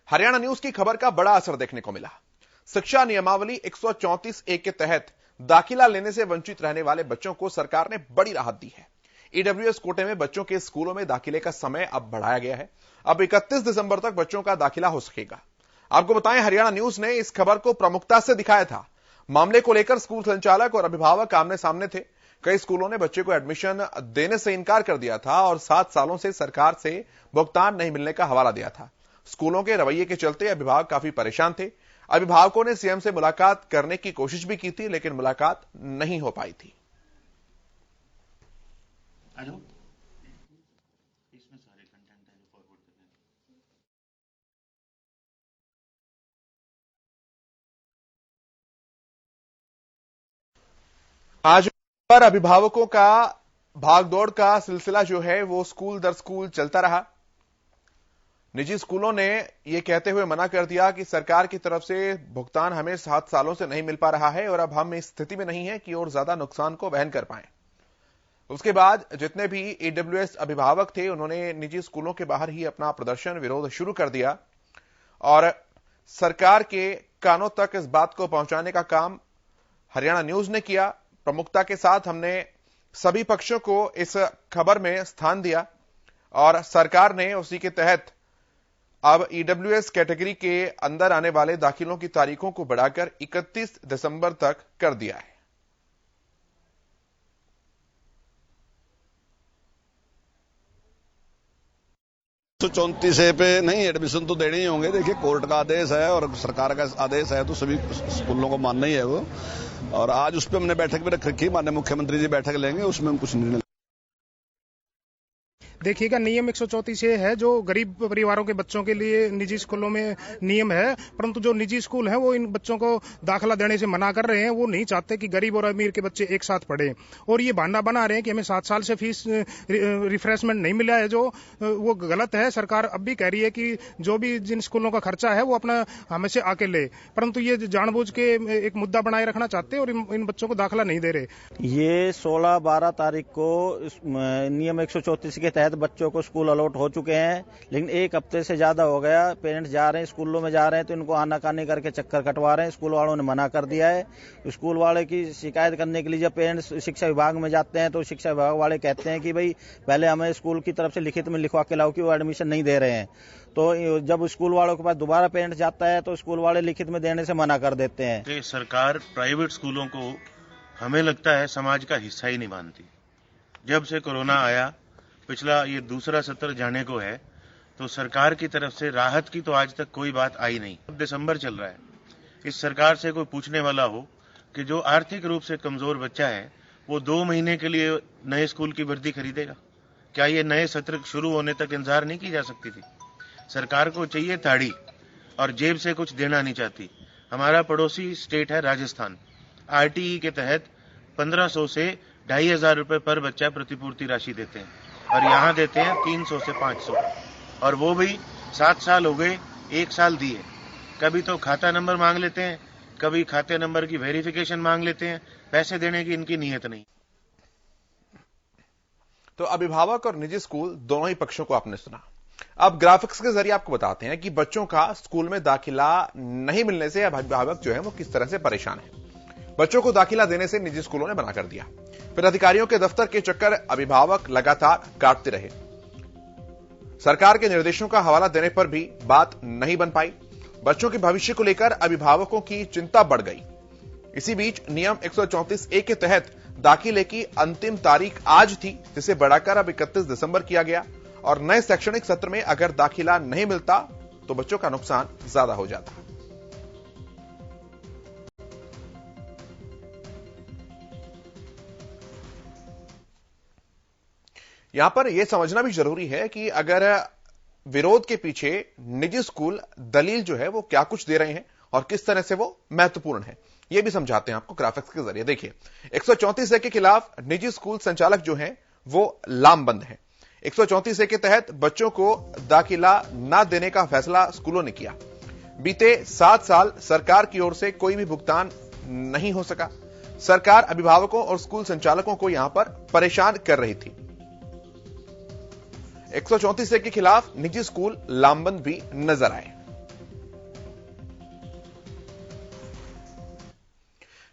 Haryana news की खबर का बड़ा असर देखने को मिला। शिक्षा नियमावली 134A के तहत दाखिला लेने से वंचित रहने वाले बच्चों को सरकार ने बड़ी राहत दी है। ईडब्ल्यूएस कोटे में बच्चों के स्कूलों में दाखिले का समय अब बढ़ाया गया है। अब 31 दिसंबर तक बच्चों का दाखिला हो सकेगा। आपको बताएं, हरियाणा न्यूज ने इस खबर को प्रमुखता से दिखाया था। मामले को लेकर स्कूल संचालक और अभिभावक आमने सामने थे। कई स्कूलों ने बच्चे को एडमिशन देने से इनकार कर दिया था और 7 सालों से सरकार से भुगतान नहीं मिलने का हवाला दिया था। स्कूलों के रवैये के चलते अभिभावक काफी परेशान थे। अभिभावकों ने सीएम से मुलाकात करने की कोशिश भी की थी, लेकिन मुलाकात नहीं हो पाई थी। इसमें सारे कंटेंट हैं जो फॉरवर्ड करने हैं। आज पर अभिभावकों का भागदौड़ का सिलसिला जो है वो स्कूल दर स्कूल चलता रहा। निजी स्कूलों ने यह कहते हुए मना कर दिया कि सरकार की तरफ से भुगतान हमें 7 सालों से नहीं मिल पा रहा है और अब हम इस स्थिति में नहीं है कि और ज्यादा नुकसान को वहन कर पाएं। उसके बाद जितने भी ईडब्ल्यूएस अभिभावक थे उन्होंने निजी स्कूलों के बाहर ही अपना प्रदर्शन विरोध शुरू कर दिया और सरकार के कानों तक इस बात को पहुंचाने का काम हरियाणा न्यूज ने किया। प्रमुखता के साथ हमने सभी पक्षों को इस खबर में स्थान दिया और सरकार ने उसी के तहत अब ईडब्ल्यूएस कैटेगरी के अंदर आने वाले दाखिलों की तारीखों को बढ़ाकर 31 दिसंबर तक कर दिया है। तो 34 पे नहीं एडमिशन तो देने ही होंगे। देखिए, कोर्ट का आदेश है और सरकार का आदेश है तो सभी स्कूलों को मानना ही है वो। और आज उस पर हमने बैठक भी रख रखी, माननीय मुख्यमंत्री जी बैठक लेंगे, उसमें हम कुछ निर्णय। देखिएगा, नियम 134 है जो गरीब परिवारों के बच्चों के लिए निजी स्कूलों में नियम है, परंतु जो निजी स्कूल हैं वो इन बच्चों को दाखिला देने से मना कर रहे हैं। वो नहीं चाहते कि गरीब और अमीर के बच्चे एक साथ पढ़ें और ये बहाना बना रहे हैं कि हमें 7 साल से फीस रिफ्रेशमेंट नहीं मिला है, जो वो गलत है। सरकार अब भी कह रही है कि जो भी जिन स्कूलों का खर्चा है वो अपना हमें से आके ले, परंतु ये जानबूझ के एक मुद्दा बनाए रखना चाहते हैं और इन बच्चों को दाखिला नहीं दे रहे। ये 16-12 तारीख को नियम 134 के तहत बच्चों को स्कूल अलॉट हो चुके हैं, लेकिन एक हफ्ते से ज्यादा हो गया। पेरेंट्स जा रहे हैं स्कूलों में जा रहे हैं तो इनको आनाकानी करके चक्कर कटवा रहे हैं। स्कूल वालों ने मना कर दिया है। स्कूल वाले की शिकायत करने के लिए जब पेरेंट्स शिक्षा विभाग में जाते हैं तो शिक्षा विभाग वाले कहते हैं कि भाई पहले हमें स्कूल की तरफ से लिखित में लिखवा के लाओ कि वो एडमिशन नहीं दे रहे हैं। तो जब स्कूल वालों के पास दोबारा पेरेंट्स जाता है तो स्कूल वाले लिखित में देने से मना कर देते हैं। कि सरकार प्राइवेट स्कूलों को हमें लगता है समाज का हिस्सा ही नहीं मानती। जब से कोरोना आया, पिछला ये दूसरा सत्र जाने को है, तो सरकार की तरफ से राहत की तो आज तक कोई बात आई नहीं। अब दिसंबर चल रहा है, इस सरकार से कोई पूछने वाला हो कि जो आर्थिक रूप से कमजोर बच्चा है वो 2 महीने के लिए नए स्कूल की वर्दी खरीदेगा? क्या ये नए सत्र शुरू होने तक इंतजार नहीं की जा सकती थी? सरकार को चाहिए ताड़ी और जेब से कुछ देना नहीं चाहती। हमारा पड़ोसी स्टेट है राजस्थान, आरटीई के तहत 1500 से 2500 रुपए पर बच्चा प्रतिपूर्ति राशि देते हैं और यहाँ देते हैं 300 से 500, और वो भी 7 साल हो गए, 1 साल दिए। कभी तो खाता नंबर मांग लेते हैं, कभी खाते नंबर की वेरिफिकेशन मांग लेते हैं। पैसे देने की इनकी नीयत नहीं। तो अभिभावक और निजी स्कूल दोनों ही पक्षों को आपने सुना। अब ग्राफिक्स के जरिए आपको बताते हैं कि बच्चों का स्कूल में दाखिला नहीं मिलने से अभिभावक जो है वो किस तरह से परेशान है। बच्चों को दाखिला देने से निजी स्कूलों ने मना कर दिया, फिर अधिकारियों के दफ्तर के चक्कर अभिभावक लगातार काटते रहे। सरकार के निर्देशों का हवाला देने पर भी बात नहीं बन पाई। बच्चों के भविष्य को लेकर अभिभावकों की चिंता बढ़ गई। इसी बीच नियम 134A के तहत दाखिले की अंतिम तारीख आज थी, जिसे बढ़ाकर अब 31 दिसंबर किया गया और नए शैक्षणिक सत्र में अगर दाखिला नहीं मिलता तो बच्चों का नुकसान ज्यादा हो जाता। यहां पर यह समझना भी जरूरी है कि अगर विरोध के पीछे निजी स्कूल दलील जो है वो क्या कुछ दे रहे हैं और किस तरह से वो महत्वपूर्ण है, यह भी समझाते हैं आपको ग्राफिक्स के जरिए। देखिए, 134A के खिलाफ निजी स्कूल संचालक जो हैं वो लामबंद हैं। 134A के तहत बच्चों को दाखिला न देने का फैसला स्कूलों ने किया। बीते 7 साल सरकार की ओर से कोई भी भुगतान नहीं हो सका। सरकार अभिभावकों और स्कूल संचालकों को यहां पर परेशान कर रही थी। 134A के खिलाफ निजी स्कूल लामबंद भी नजर आए।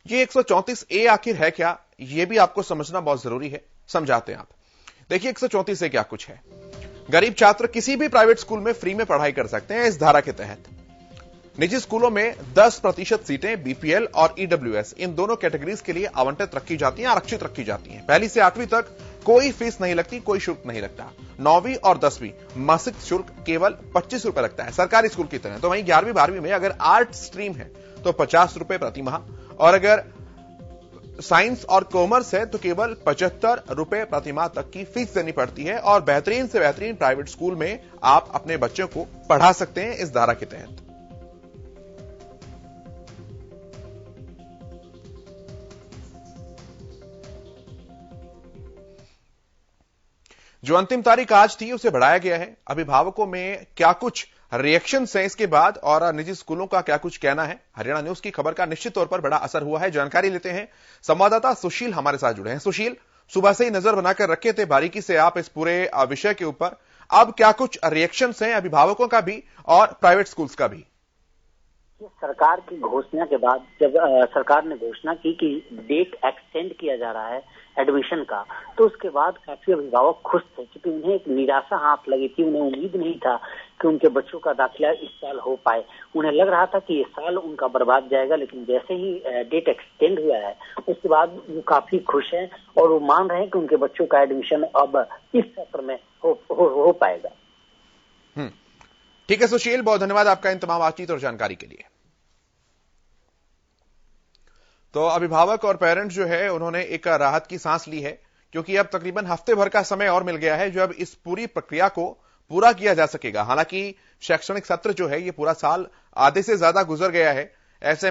ये 134A आखिर है क्या, ये भी आपको समझना बहुत जरूरी है। समझाते हैं आप। देखिए 134A क्या कुछ है। गरीब छात्र किसी भी प्राइवेट स्कूल में फ्री में पढ़ाई कर सकते हैं इस धारा के तहत। निजी स्कूलों में 10% सीटें बीपीएल और ईडब्ल्यूएस इन दोनों कैटेगरीज के लिए आवंटित रखी जाती हैं, आरक्षित रखी जाती हैं। पहली से 8वीं तक कोई फीस नहीं लगती, कोई शुल्क नहीं लगता। 9वीं और 10वीं मासिक शुल्क केवल 25 रुपए लगता है, सरकारी स्कूल की तरह। तो वहीं 11वीं 12वीं में अगर आर्ट स्ट्रीम है तो 50 रुपए प्रति माह, और अगर साइंस और कॉमर्स है तो केवल 75 रुपए प्रति माह तक की फीस देनी पड़ती है। और बेहतरीन से बेहतरीन प्राइवेट स्कूल में आप अपने बच्चों को पढ़ा सकते हैं इस धारा के तहत। जो अंतिम तारीख आज थी उसे बढ़ाया गया है। अभिभावकों में क्या कुछ रिएक्शंस हैं इसके बाद, और निजी स्कूलों का क्या कुछ कहना है, हरियाणा न्यूज की खबर का निश्चित तौर पर बड़ा असर हुआ है। जानकारी लेते हैं, संवाददाता सुशील हमारे साथ जुड़े हैं। सुशील, सुबह से ही नजर बनाकर रखे थे बारीकी से आप इस पूरे विषय के ऊपर, अब क्या कुछ रिएक्शंस हैं अभिभावकों का भी और प्राइवेट स्कूल्स का भी? सरकार की घोषणा के बाद जब सरकार ने घोषणा की कि डेट एक्सटेंड किया जा रहा है एडमिशन का, तो उसके बाद काफी अभिभावक खुश थे, क्योंकि उन्हें एक निराशा हाथ लगी थी। उन्हें उम्मीद नहीं था कि उनके बच्चों का दाखिला इस साल हो पाए। उन्हें लग रहा था कि ये साल उनका बर्बाद जाएगा, लेकिन जैसे ही डेट एक्सटेंड हुआ है उसके बाद वो काफी खुश हैं और वो मान रहे हैं कि उनके बच्चों का एडमिशन अब इस सत्र में हो पाएगा। ठीक है सुशील, बहुत धन्यवाद आपका इन तमाम बातचीत और जानकारी के लिए। तो अभिभावक और पेरेंट्स जो है उन्होंने एक राहत की सांस ली है, क्योंकि अब तकरीबन हफ्ते भर का समय और मिल गया है जब इस पूरी प्रक्रिया को पूरा किया जा सकेगा। हालांकि शैक्षणिक सत्र जो है ये पूरा साल आधे से ज्यादा गुजर गया है। ऐसे में